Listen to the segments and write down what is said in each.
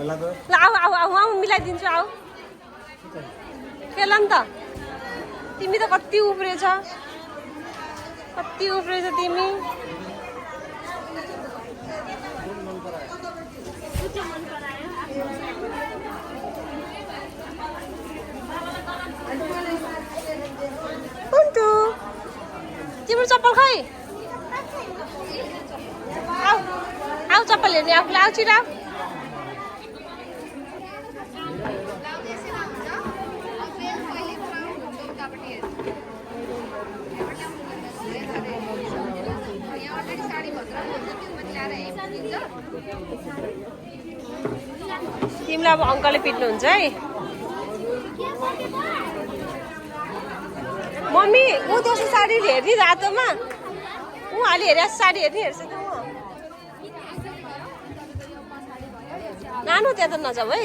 ल आऊ आऊ आऊ आऊ मिलाइदिन्छु आऊ केला नि त तिमी त कति उफ्रेछ तिमी कुन्टु तिम्रो चप्पल खै आऊ आऊ चप्पल हेर्ने आफूलाई आऊ छिटो तिमीलाई अब अङ्कलले पिट्नुहुन्छ है मम्मी ऊ दोस्रो साडी हेर्ने रातोमा ऊ अलि हेरे साडी हेर्ने हेर्छ त नानु त्यहाँ त नजाऊ है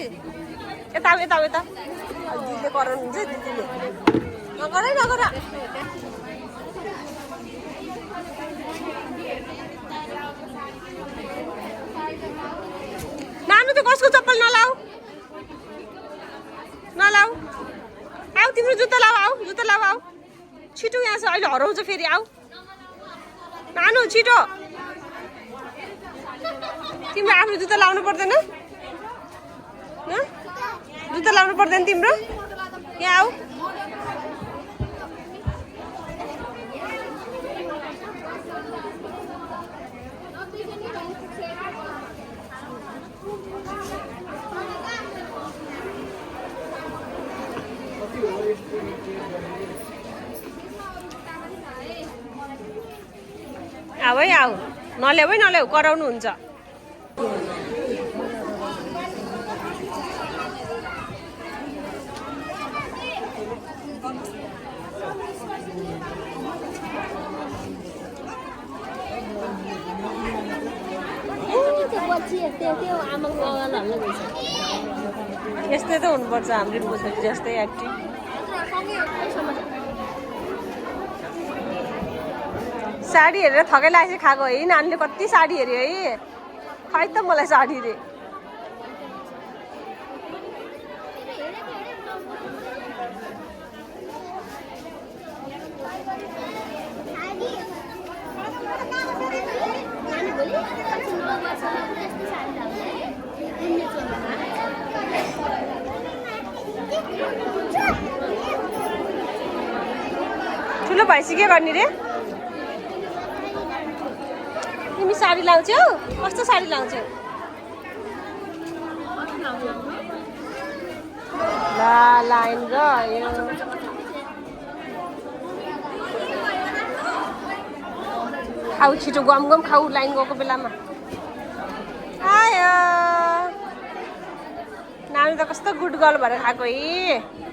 यता यता यता दिदीले कराउनुहुन्छ दिदीले नगर है नगर नानु त्यो कसको चप्पल नलाऊ नलाऊ आऊ तिम्रो जुत्ता लाऊ आऊ जुत्ता लाऊ आऊ छिटो यहाँ छ अहिले हराउँछ फेरि आऊ नानु छिटो तिम्रो आफ्नो जुत्ता लाउनु पर्दैन जुत्ता लाउनु पर्दैन तिम्रो यहाँ आऊ आऊ है आऊ नल्याऊ है नल्याऊ कराउनुहुन्छ यस्तै त हुनुपर्छ हाम्रो बुझ्नु जस्तै एक्टिभ साडी हेरेर थकै लागेपछि खाएको है नानीले कति साडी हेऱ्यो है खै त मलाई साडी रे ठुलो भएपछि के गर्ने रे तिमी साडी लाउँछौ कस्तो साडी लाउँछौ ला लाइन गयो खाऊ छिटो गम गम खाऊ लाइन गएको बेलामा आयो नानी त कस्तो गुड गर्ल भएर खाएको है